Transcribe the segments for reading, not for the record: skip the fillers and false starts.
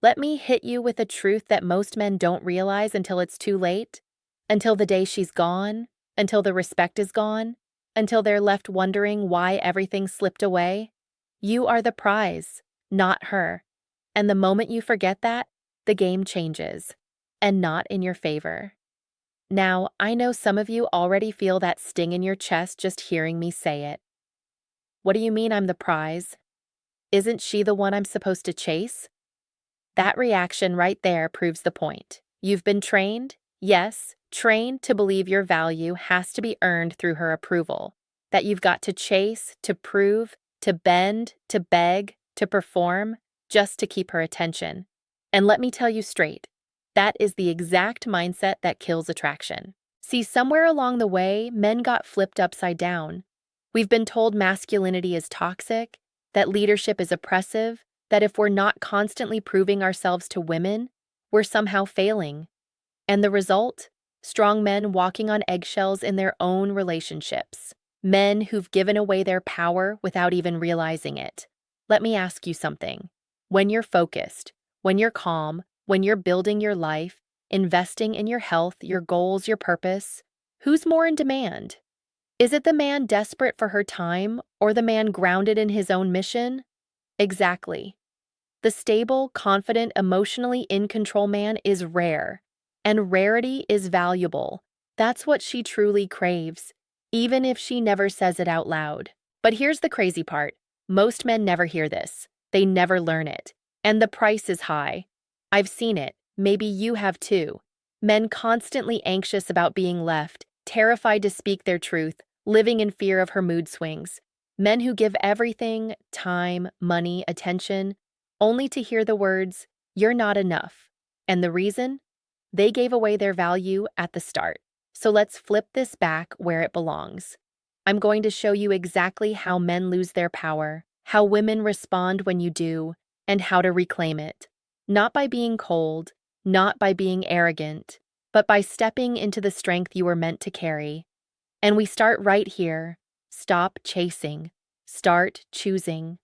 Let me hit you with a truth that most men don't realize until it's too late, until the day she's gone, until the respect is gone, until they're left wondering why everything slipped away. You are the prize, not her. And the moment you forget that, the game changes, and not in your favor. Now, I know some of you already feel that sting in your chest just hearing me say it. What do you mean I'm the prize? Isn't she the one I'm supposed to chase? That reaction right there proves the point. You've been trained, yes, trained to believe your value has to be earned through her approval, that you've got to chase, to prove, to bend, to beg, to perform, just to keep her attention. And let me tell you straight, that is the exact mindset that kills attraction. See, somewhere along the way, men got flipped upside down. We've been told masculinity is toxic, that leadership is oppressive, that if we're not constantly proving ourselves to women, we're somehow failing. And the result? Strong men walking on eggshells in their own relationships. Men who've given away their power without even realizing it. Let me ask you something. When you're focused, when you're calm, when you're building your life, investing in your health, your goals, your purpose, who's more in demand? Is it the man desperate for her time or the man grounded in his own mission? Exactly. The stable, confident, emotionally in control man is rare, and rarity is valuable. That's what she truly craves, even if she never says it out loud. But here's the crazy part. Most men never hear this. They never learn it. And the price is high. I've seen it. Maybe you have too. Men constantly anxious about being left, terrified to speak their truth, living in fear of her mood swings. Men who give everything, time, money, attention, only to hear the words, "You're not enough." And the reason? They gave away their value at the start. So let's flip this back where it belongs. I'm going to show you exactly how men lose their power, how women respond when you do, and how to reclaim it. Not by being cold, not by being arrogant, but by stepping into the strength you were meant to carry. And we start right here. Stop chasing. Start choosing.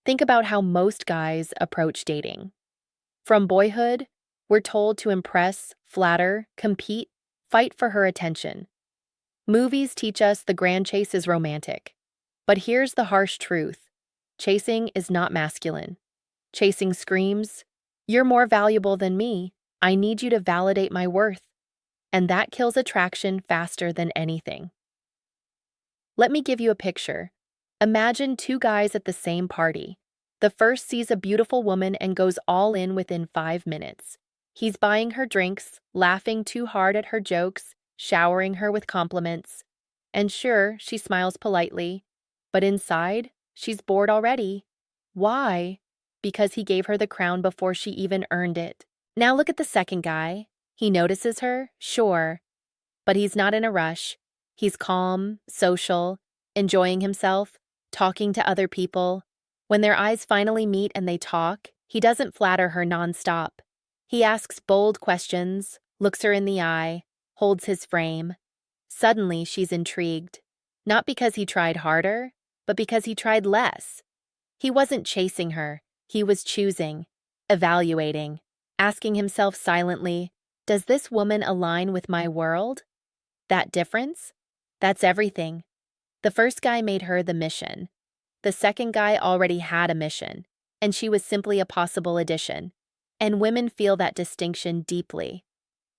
Think about how most guys approach dating. From boyhood, we're told to impress, flatter, compete, fight for her attention. Movies teach us the grand chase is romantic. But here's the harsh truth. Chasing is not masculine. Chasing screams, "You're more valuable than me. I need you to validate my worth." And that kills attraction faster than anything. Let me give you a picture. Imagine two guys at the same party. The first sees a beautiful woman and goes all in within 5 minutes. He's buying her drinks, laughing too hard at her jokes, showering her with compliments. And sure, she smiles politely, but inside, she's bored already. Why? Because he gave her the crown before she even earned it. Now look at the second guy. He notices her, sure, but he's not in a rush. He's calm, social, enjoying himself, talking to other people. When their eyes finally meet and they talk, he doesn't flatter her nonstop. He asks bold questions, looks her in the eye, holds his frame. Suddenly, she's intrigued. Not because he tried harder, but because he tried less. He wasn't chasing her. He was choosing, evaluating, asking himself silently, does this woman align with my world? That difference? That's everything. The first guy made her the mission. The second guy already had a mission, and she was simply a possible addition. And women feel that distinction deeply.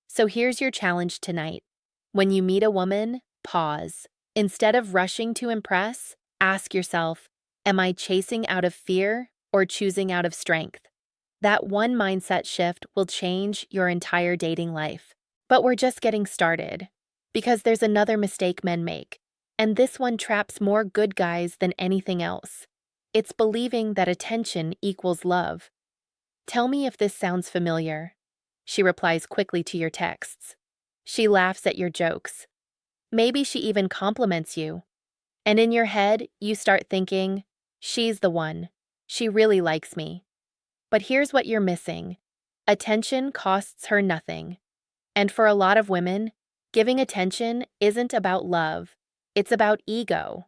So here's your challenge tonight. When you meet a woman, pause. Instead of rushing to impress, ask yourself, am I chasing out of fear or choosing out of strength? That one mindset shift will change your entire dating life. But we're just getting started, because there's another mistake men make, and this one traps more good guys than anything else. It's believing that attention equals love. Tell me if this sounds familiar. She replies quickly to your texts. She laughs at your jokes. Maybe she even compliments you. And in your head, you start thinking, she's the one. She really likes me. But here's what you're missing. Attention costs her nothing. And for a lot of women, giving attention isn't about love. It's about ego.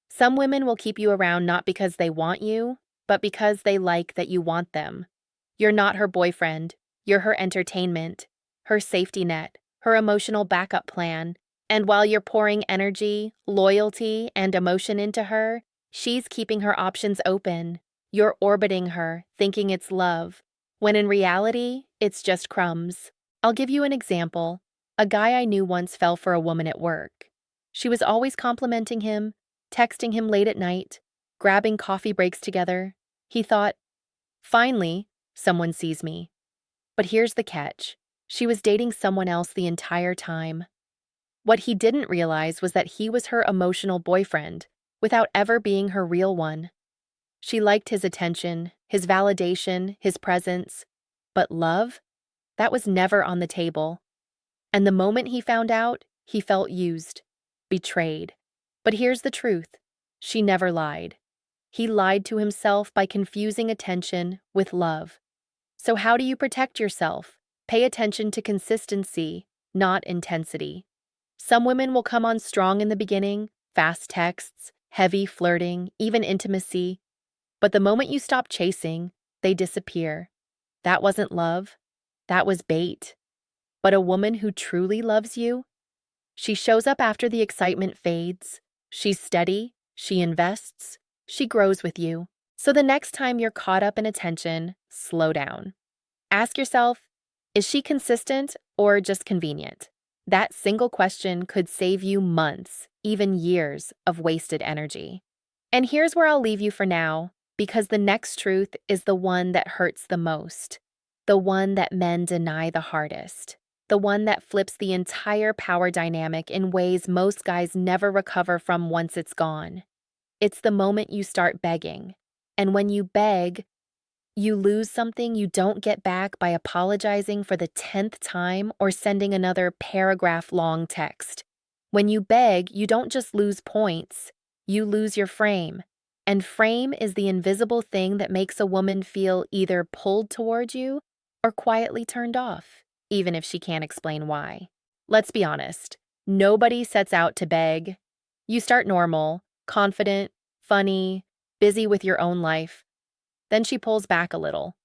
Some women will keep you around not because they want you, but because they like that you want them. You're not her boyfriend. You're her entertainment, her safety net, her emotional backup plan. And while you're pouring energy, loyalty, and emotion into her, she's keeping her options open. You're orbiting her, thinking it's love, when in reality, it's just crumbs. I'll give you an example. A guy I knew once fell for a woman at work. She was always complimenting him, texting him late at night, grabbing coffee breaks together. He thought, finally, someone sees me. But here's the catch. She was dating someone else the entire time. What he didn't realize was that he was her emotional boyfriend, without ever being her real one. She liked his attention, his validation, his presence. But love? That was never on the table. And the moment he found out, he felt used, betrayed. But here's the truth. She never lied. He lied to himself by confusing attention with love. So how do you protect yourself? Pay attention to consistency, not intensity. Some women will come on strong in the beginning, fast texts, heavy flirting, even intimacy. But the moment you stop chasing, they disappear. That wasn't love. That was bait. But a woman who truly loves you, she shows up after the excitement fades. She's steady, she invests, she grows with you. So the next time you're caught up in attention, slow down. Ask yourself, is she consistent or just convenient? That single question could save you months, even years, of wasted energy. And here's where I'll leave you for now, because the next truth is the one that hurts the most, the one that men deny the hardest, the one that flips the entire power dynamic in ways most guys never recover from once it's gone. It's the moment you start begging. And when you beg, you lose something you don't get back by apologizing for the 10th time or sending another paragraph-long text. When you beg, you don't just lose points, you lose your frame. And frame is the invisible thing that makes a woman feel either pulled toward you or quietly turned off, even if she can't explain why. Let's be honest, nobody sets out to beg. You start normal, confident, funny, busy with your own life. Then she pulls back a little.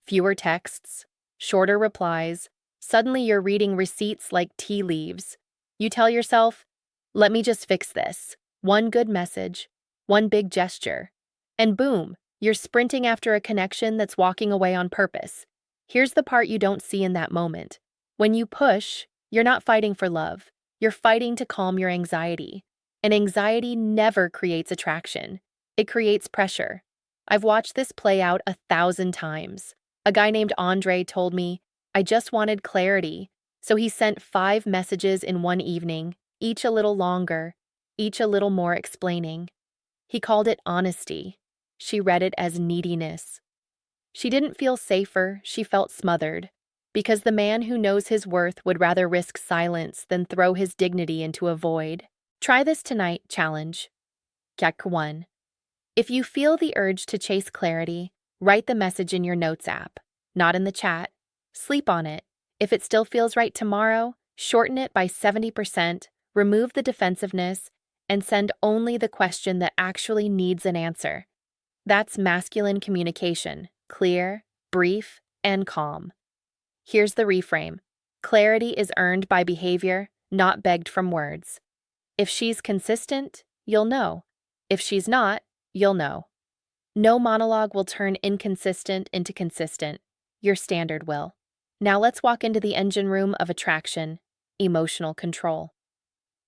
Fewer texts, shorter replies. Suddenly you're reading receipts like tea leaves. You tell yourself, let me just fix this. One good message, one big gesture. And boom, you're sprinting after a connection that's walking away on purpose. Here's the part you don't see in that moment. When you push, you're not fighting for love. You're fighting to calm your anxiety. And anxiety never creates attraction. It creates pressure. I've watched this play out 1,000 times. A guy named Andre told me, I just wanted clarity. So he sent 5 messages in one evening, each a little longer, each a little more explaining. He called it honesty. She read it as neediness. She didn't feel safer, she felt smothered. Because the man who knows his worth would rather risk silence than throw his dignity into a void. Try this tonight challenge. Check 1. If you feel the urge to chase clarity, write the message in your notes app, not in the chat. Sleep on it. If it still feels right tomorrow, shorten it by 70%, remove the defensiveness, and send only the question that actually needs an answer. That's masculine communication, clear, brief, and calm. Here's the reframe. Clarity is earned by behavior, not begged from words. If she's consistent, you'll know. If she's not, you'll know. No monologue will turn inconsistent into consistent. Your standard will. Now let's walk into the engine room of attraction, emotional control.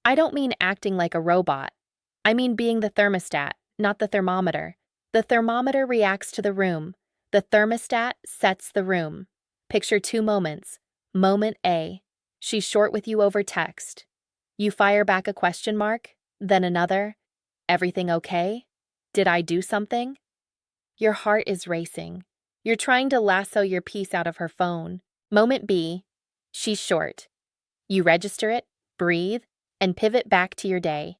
I don't mean acting like a robot. I mean being the thermostat, not the thermometer. The thermometer reacts to the room. The thermostat sets the room. Picture 2 moments. Moment A. She's short with you over text. You fire back a question mark, then another. Everything okay? Did I do something? Your heart is racing. You're trying to lasso your piece out of her phone. Moment B. She's short. You register it, breathe, and pivot back to your day.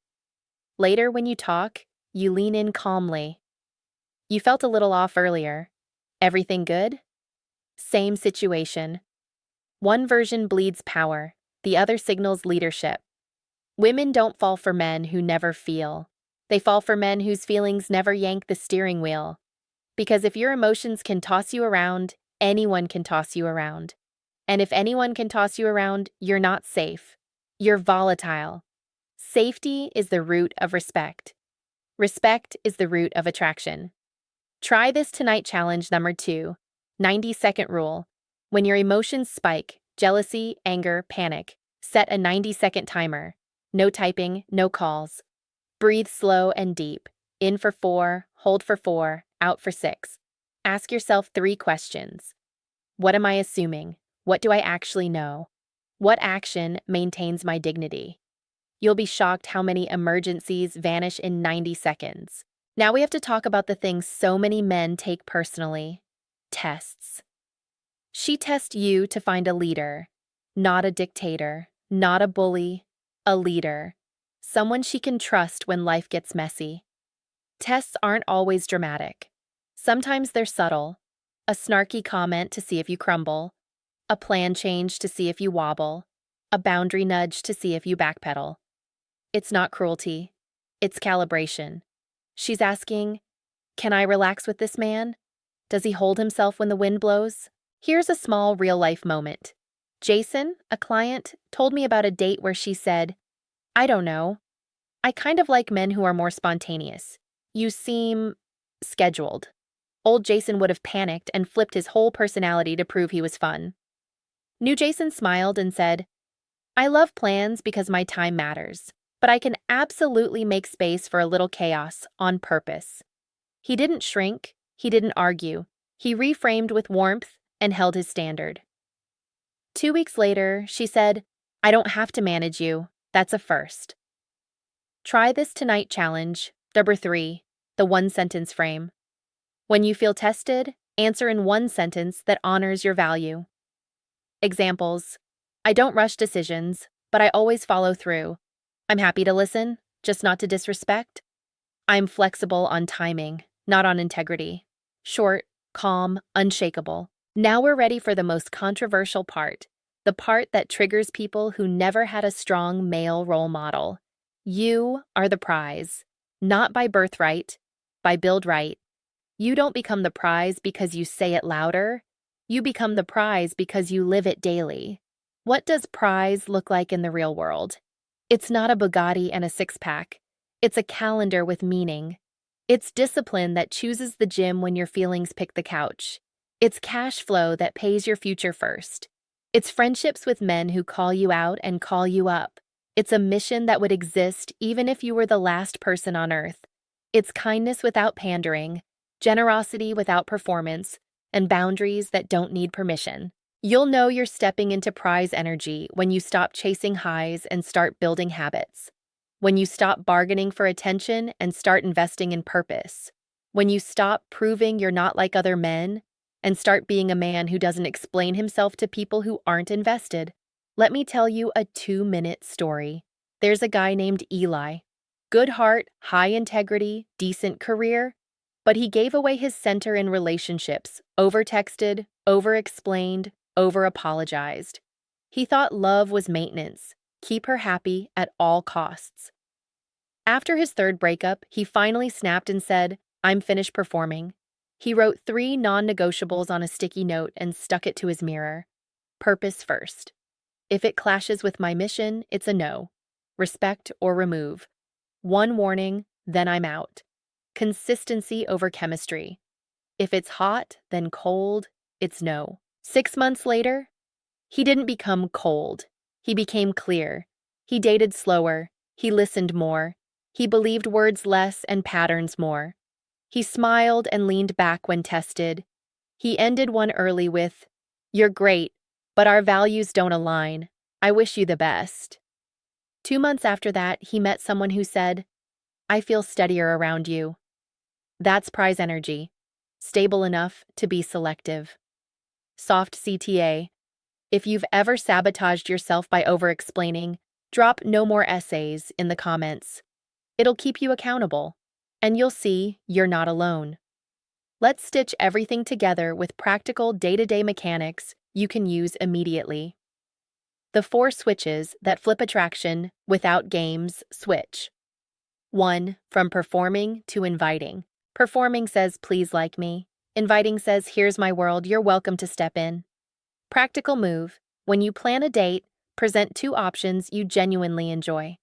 Later, when you talk, you lean in calmly. You felt a little off earlier. Everything good? Same situation. One version bleeds power, the other signals leadership. Women don't fall for men who never feel. They fall for men whose feelings never yank the steering wheel. Because if your emotions can toss you around, anyone can toss you around. And if anyone can toss you around, you're not safe. You're volatile. Safety is the root of respect. Respect is the root of attraction. Try this tonight challenge number 2, 90-second rule. When your emotions spike, jealousy, anger, panic, set a 90-second timer. No typing, no calls. Breathe slow and deep. In for 4, hold for 4, out for 6. Ask yourself 3 questions. What am I assuming? What do I actually know? What action maintains my dignity? You'll be shocked how many emergencies vanish in 90 seconds. Now we have to talk about the things so many men take personally. Tests. She tests you to find a leader, not a dictator, not a bully, a leader. Someone she can trust when life gets messy. Tests aren't always dramatic. Sometimes they're subtle. A snarky comment to see if you crumble. A plan change to see if you wobble. A boundary nudge to see if you backpedal. It's not cruelty. It's calibration. She's asking, can I relax with this man? Does he hold himself when the wind blows? Here's a small real-life moment. Jason, a client, told me about a date where she said, I don't know. I kind of like men who are more spontaneous. You seem scheduled. Old Jason would have panicked and flipped his whole personality to prove he was fun. New Jason smiled and said, I love plans because my time matters, but I can absolutely make space for a little chaos on purpose. He didn't shrink, he didn't argue. He reframed with warmth and held his standard. 2 weeks later, she said, I don't have to manage you. That's a first. Try this tonight challenge, number 3, the 1-sentence frame. When you feel tested, answer in 1 sentence that honors your value. Examples: I don't rush decisions, but I always follow through. I'm happy to listen, just not to disrespect. I'm flexible on timing, not on integrity. Short, calm, unshakable. Now we're ready for the most controversial part, the part that triggers people who never had a strong male role model. You are the prize, not by birthright, by build right. You don't become the prize because you say it louder. You become the prize because you live it daily. What does prize look like in the real world? It's not a Bugatti and a 6-pack. It's a calendar with meaning. It's discipline that chooses the gym when your feelings pick the couch. It's cash flow that pays your future first. It's friendships with men who call you out and call you up. It's a mission that would exist even if you were the last person on earth. It's kindness without pandering, generosity without performance, and boundaries that don't need permission. You'll know you're stepping into prize energy when you stop chasing highs and start building habits. When you stop bargaining for attention and start investing in purpose. When you stop proving you're not like other men and start being a man who doesn't explain himself to people who aren't invested. Let me tell you a 2-minute story. There's a guy named Eli. Good heart, high integrity, decent career. But he gave away his center in relationships, over-texted, over-explained, over-apologized. He thought love was maintenance, keep her happy at all costs. After his 3rd breakup, he finally snapped and said, I'm finished performing. He wrote 3 non-negotiables on a sticky note and stuck it to his mirror. Purpose first. If it clashes with my mission, it's a no. Respect or remove. 1 warning, then I'm out. Consistency over chemistry. If it's hot, then cold, it's no. 6 months later, he didn't become cold. He became clear. He dated slower. He listened more. He believed words less and patterns more. He smiled and leaned back when tested. He ended one early with, You're great, but our values don't align. I wish you the best. 2 months after that, he met someone who said, I feel steadier around you. That's prize energy, stable enough to be selective. Soft CTA. If you've ever sabotaged yourself by over-explaining, drop no more essays in the comments. It'll keep you accountable, and you'll see you're not alone. Let's stitch everything together with practical day-to-day mechanics you can use immediately. The 4 switches that flip attraction without games switch. 1. From performing to inviting. Performing says, please like me. Inviting says, here's my world, you're welcome to step in. Practical move. When you plan a date, present two options you genuinely enjoy.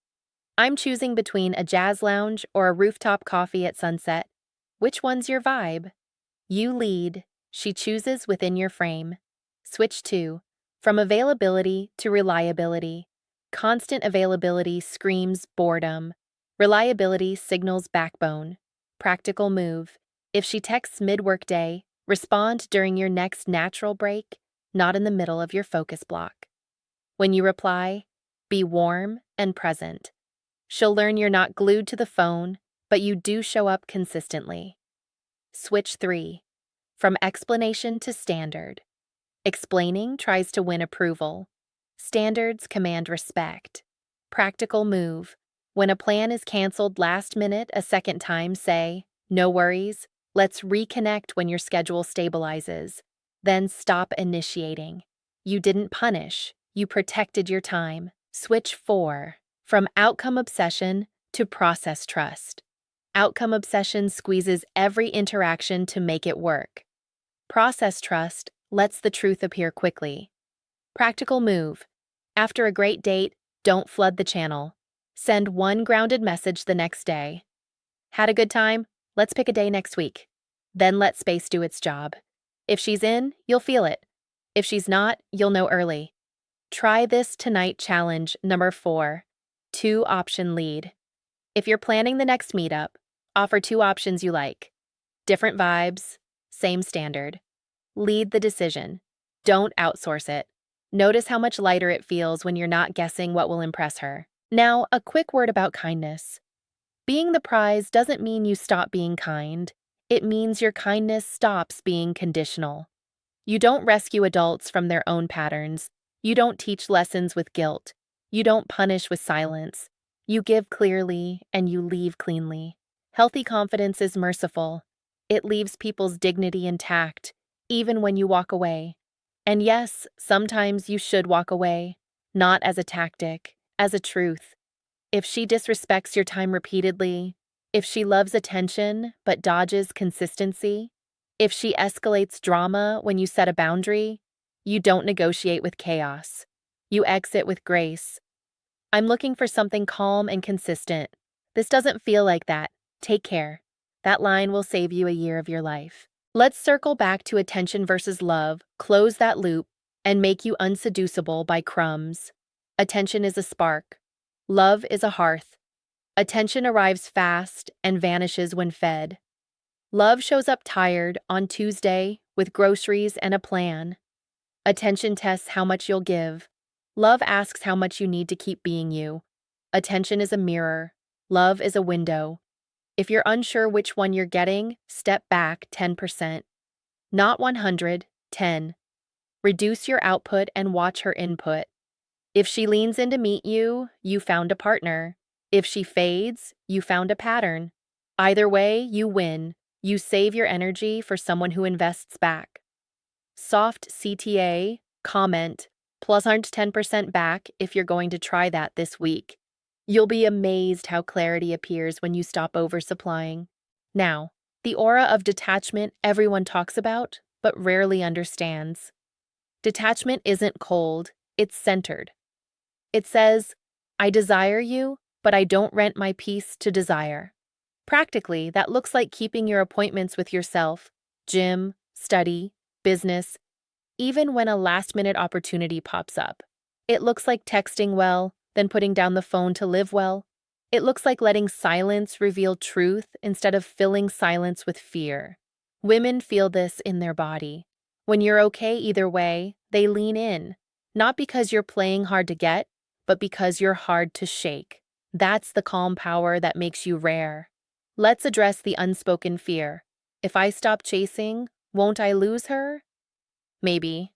I'm choosing between a jazz lounge or a rooftop coffee at sunset. Which one's your vibe? You lead. She chooses within your frame. Switch 2. From availability to reliability. Constant availability screams boredom. Reliability signals backbone. Practical move. If she texts mid-workday, respond during your next natural break, not in the middle of your focus block. When you reply, be warm and present. She'll learn you're not glued to the phone, but you do show up consistently. Switch 3. From explanation to standard. Explaining tries to win approval. Standards command respect. Practical move. When a plan is canceled last minute a second time, say, no worries, let's reconnect when your schedule stabilizes. Then stop initiating. You didn't punish, you protected your time. Switch 4. From outcome obsession to process trust. Outcome obsession squeezes every interaction to make it work. Process trust lets the truth appear quickly. Practical move. After a great date, don't flood the channel. Send one grounded message the next day. Had a good time? Let's pick a day next week. Then let space do its job. If she's in, you'll feel it. If she's not, you'll know early. Try this tonight challenge number 4. 2-option lead. If you're planning the next meetup, offer 2 options you like. Different vibes, same standard. Lead the decision. Don't outsource it. Notice how much lighter it feels when you're not guessing what will impress her. Now, a quick word about kindness. Being the prize doesn't mean you stop being kind. It means your kindness stops being conditional. You don't rescue adults from their own patterns. You don't teach lessons with guilt. You don't punish with silence. You give clearly and you leave cleanly. Healthy confidence is merciful. It leaves people's dignity intact, even when you walk away. And yes, sometimes you should walk away, not as a tactic, as a truth. If she disrespects your time repeatedly, if she loves attention but dodges consistency, if she escalates drama when you set a boundary, you don't negotiate with chaos. You exit with grace. I'm looking for something calm and consistent. This doesn't feel like that. Take care. That line will save you a year of your life. Let's circle back to attention versus love, close that loop, and make you unseducible by crumbs. Attention is a spark. Love is a hearth. Attention arrives fast and vanishes when fed. Love shows up tired on Tuesday with groceries and a plan. Attention tests how much you'll give. Love asks how much you need to keep being you. Attention is a mirror. Love is a window. If you're unsure which one you're getting, step back 10%. Not 100, 10. Reduce your output and watch her input. If she leans in to meet you, you found a partner. If she fades, you found a pattern. Either way, you win. You save your energy for someone who invests back. Soft CTA, comment, plus aren't 10% back if you're going to try that this week. You'll be amazed how clarity appears when you stop oversupplying. Now, the aura of detachment everyone talks about, but rarely understands. Detachment isn't cold, it's centered. It says, I desire you, but I don't rent my peace to desire. Practically, that looks like keeping your appointments with yourself, gym, study, business, even when a last-minute opportunity pops up. It looks like texting well, then putting down the phone to live well. It looks like letting silence reveal truth instead of filling silence with fear. Women feel this in their body. When you're okay either way, they lean in, not because you're playing hard to get, but because you're hard to shake. That's the calm power that makes you rare. Let's address the unspoken fear. If I stop chasing, won't I lose her? Maybe.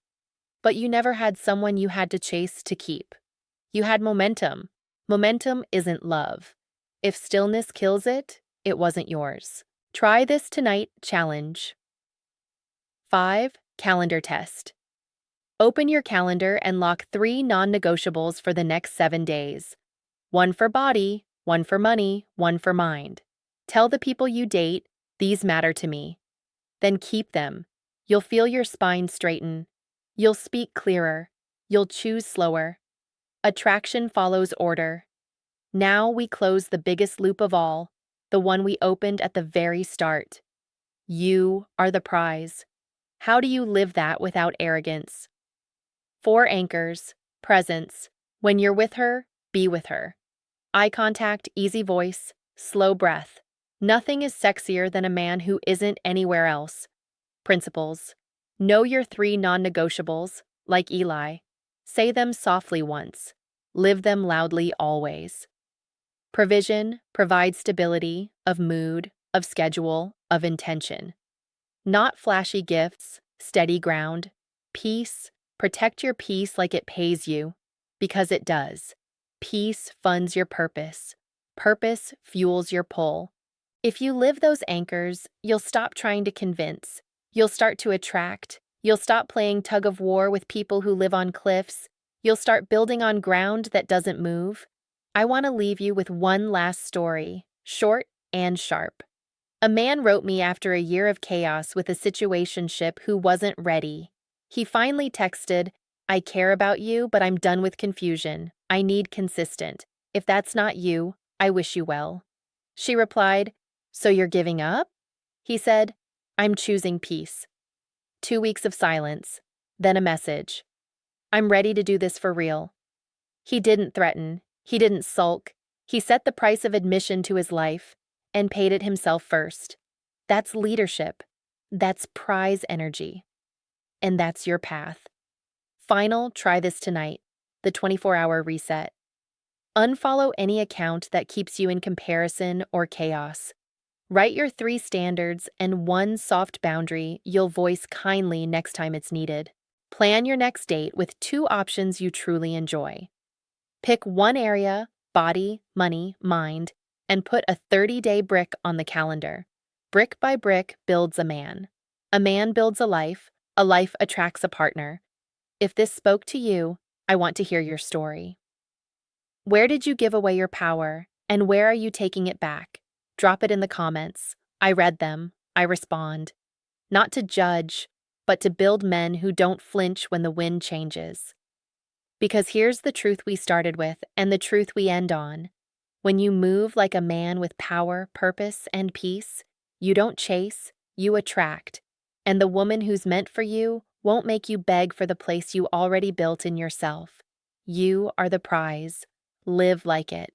But you never had someone you had to chase to keep. You had momentum. Momentum isn't love. If stillness kills it, it wasn't yours. Try this tonight challenge. 5. Calendar test. Open your calendar and lock 3 non-negotiables for the next 7 days. 1 for body, 1 for money, 1 for mind. Tell the people you date, these matter to me. Then keep them. You'll feel your spine straighten. You'll speak clearer. You'll choose slower. Attraction follows order. Now we close the biggest loop of all, the one we opened at the very start. You are the prize. How do you live that without arrogance? 4 anchors. Presence. When you're with her, be with her. Eye contact, easy voice, slow breath. Nothing is sexier than a man who isn't anywhere else. Principles. Know your 3 non-negotiables, like Eli. Say them softly once. Live them loudly always. Provision. Provide stability, of mood, of schedule, of intention. Not flashy gifts, steady ground. Peace. Protect your peace like it pays you, because it does. Peace funds your purpose. Purpose fuels your pull. If you live those anchors, you'll stop trying to convince. You'll start to attract. You'll stop playing tug of war with people who live on cliffs. You'll start building on ground that doesn't move. I want to leave you with one last story, short and sharp. A man wrote me after a year of chaos with a situationship who wasn't ready. He finally texted, "I care about you, but I'm done with confusion. I need consistent. If that's not you, I wish you well." She replied, "So you're giving up?" He said, "I'm choosing peace." 2 weeks of silence, then a message. "I'm ready to do this for real." He didn't threaten, he didn't sulk, he set the price of admission to his life and paid it himself first. That's leadership. That's prize energy. And that's your path. Final, try this tonight, the 24-hour reset. Unfollow any account that keeps you in comparison or chaos. Write your 3 standards and 1 soft boundary you'll voice kindly next time it's needed. Plan your next date with 2 options you truly enjoy. Pick one area, body, money, mind, and put a 30-day brick on the calendar. Brick by brick builds a man. A man builds a life attracts a partner. If this spoke to you, I want to hear your story. Where did you give away your power, and where are you taking it back? Drop it in the comments. I read them. I respond. Not to judge, but to build men who don't flinch when the wind changes. Because here's the truth we started with and the truth we end on. When you move like a man with power, purpose, and peace, you don't chase, you attract. And the woman who's meant for you won't make you beg for the place you already built in yourself. You are the prize. Live like it.